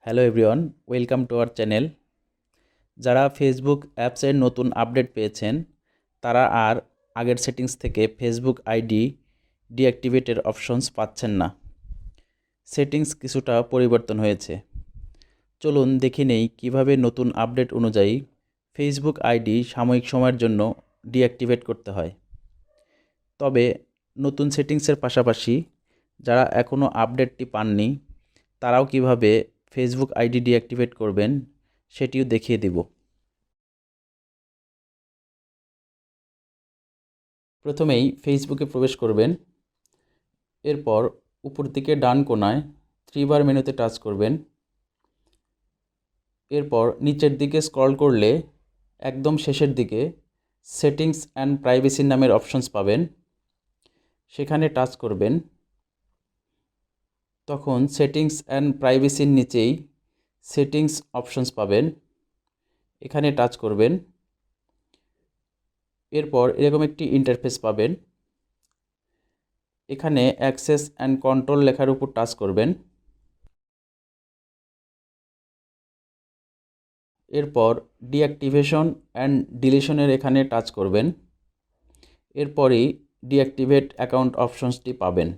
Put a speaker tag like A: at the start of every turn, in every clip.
A: Hello everyone, welcome to our channel. যারা Facebook অ্যাপসের নতুন আপডেট পেয়েছেন তারা আর আগের সেটিংস থেকে ফেসবুক আইডি ডিঅ্যাক্টিভেটের অপশনস পাচ্ছেন না। সেটিংস কিছুটা পরিবর্তন হয়েছে। চলুন দেখে নেই কীভাবে নতুন আপডেট অনুযায়ী ফেসবুক আইডি সাময়িক সময়ের জন্য ডিঅ্যাক্টিভেট করতে হয়। তবে নতুন সেটিংসের পাশাপাশি যারা এখনও আপডেটটি পাননি তারাও কিভাবে ফেসবুক আইডি ডিঅ্যাক্টিভেট করবেন সেটিও দেখিয়ে দিব। প্রথমেই ফেসবুকে প্রবেশ করবেন। এরপর উপর দিকে ডান কোণায় 3 বার মেনুতে টাচ করবেন। এরপর নিচের দিকে স্ক্রল করলে একদম শেষের দিকে সেটিংস অ্যান্ড প্রাইভেসি নামের অপশনস পাবেন, সেখানে টাচ করবেন। তখন সেটিংস অ্যান্ড প্রাইভেসির নিচেই সেটিংস অপশনস পাবেন, এখানে টাচ করবেন। এরপর এরকম একটি ইন্টারফেস পাবেন, এখানে অ্যাক্সেস অ্যান্ড কন্ট্রোল লেখার উপর টাচ করবেন। এরপর ডিঅ্যাক্টিভেশন অ্যান্ড ডিলিশনের এখানে টাচ করবেন। এরপরই ডিঅ্যাক্টিভেট অ্যাকাউন্ট অপশনসটি পাবেন।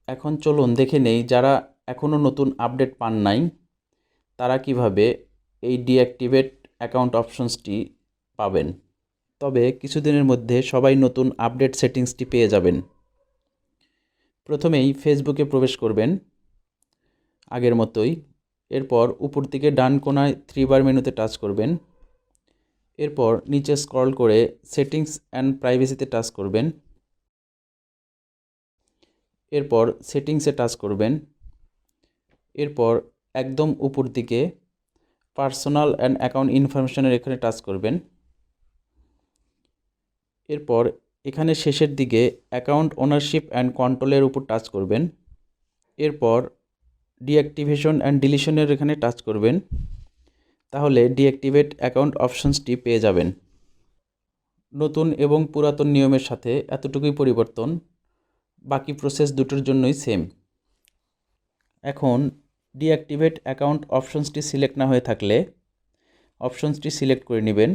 A: এখন চলুন দেখে নেই যারা এখনও নতুন আপডেট পান নাই তারা কিভাবে এই ডিঅ্যাক্টিভেট অ্যাকাউন্ট অপশনসটি পাবেন। তবে কিছুদিনের মধ্যে সবাই নতুন আপডেট সেটিংসটি পেয়ে যাবেন। প্রথমেই ফেসবুকে প্রবেশ করবেন আগের মতোই। এরপর উপর দিকে ডান কোণায় 3 বার মেনুতে টাচ করবেন। এরপর নিচে স্ক্রল করে সেটিংস অ্যান্ড প্রাইভেসিতে টাচ করবেন। এরপর সেটিংসে টাচ করবেন। এরপর একদম উপর দিকে পার্সোনাল অ্যান্ড অ্যাকাউন্ট ইনফরমেশনের এখানে টাচ করবেন। এরপর এখানে শেষের দিকে অ্যাকাউন্ট ওনারশিপ অ্যান্ড কন্ট্রোলের উপর টাচ করবেন। এরপর ডিঅ্যাক্টিভেশন অ্যান্ড ডিলিশনের এখানে টাচ করবেন, তাহলে ডিঅ্যাক্টিভেট অ্যাকাউন্ট অপশনসটি পেয়ে যাবেন। নতুন এবং পুরাতন নিয়মের সাথে এতটুকুই পরিবর্তন, বাকি প্রসেস দুটোর জন্যই সেম। এখন ডিঅ্যাক্টিভেট অ্যাকাউন্ট অপশনসটি সিলেক্ট না হয়ে থাকলে অপশনসটি সিলেক্ট করে নেবেন।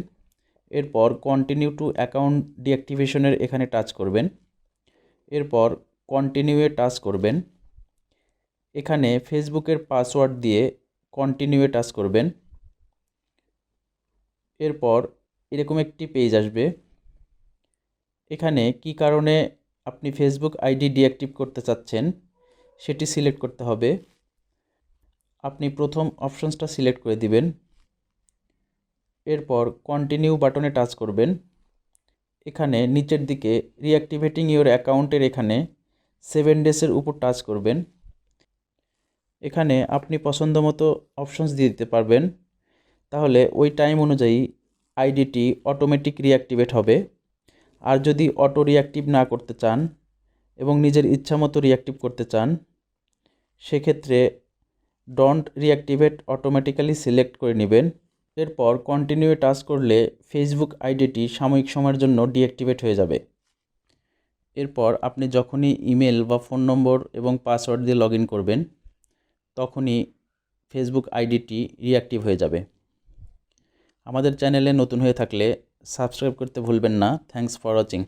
A: এরপর কন্টিনিউ টু অ্যাকাউন্ট ডিঅ্যাক্টিভেশনের এখানে টাচ করবেন। এরপর কন্টিনিউয়ে টাচ করবেন। এখানে ফেসবুকের পাসওয়ার্ড দিয়ে কন্টিনিউয়ে টাচ করবেন। এরপর এরকম একটি পেজ আসবে, এখানে কি কারণে আপনি ফেসবুক আইডি ডিঅ্যাক্টিভ করতে চাচ্ছেন সেটি সিলেক্ট করতে হবে। আপনি প্রথম অপশনসটা সিলেক্ট করে দিবেন। এরপর কন্টিনিউ বাটনে টাচ করবেন। এখানে নিচের দিকে রিঅ্যাক্টিভেটিং ইওর অ্যাকাউন্টের এখানে 7 ডেজের উপর টাচ করবেন। এখানে আপনি পছন্দ মতো অপশনস দিয়ে দিতে পারবেন, তাহলে ওই টাইম অনুযায়ী আইডিটি অটোমেটিক রিঅ্যাক্টিভেট হবে। আর যদি অটো রিঅ্যাক্টিভ না করতে চান এবং নিজের ইচ্ছা মতো রিঅ্যাক্টিভ করতে চান সেক্ষেত্রে ডোন্ট রিঅ্যাক্টিভেট অটোমেটিক্যালি সিলেক্ট করে নেবেন। এরপর কন্টিনিউ টাচ করলে ফেসবুক আইডিটি সাময়িক সময়ের জন্য ডিঅ্যাক্টিভেট হয়ে যাবে। এরপর আপনি যখনই ইমেল বা ফোন নম্বর এবং পাসওয়ার্ড দিয়ে লগ ইন করবেন তখনই ফেসবুক আইডিটি রিঅ্যাক্টিভ হয়ে যাবে। আমাদের চ্যানেলে নতুন হয়ে থাকলে সাবস্ক্রাইব করতে ভুলবেন না। Thanks for watching.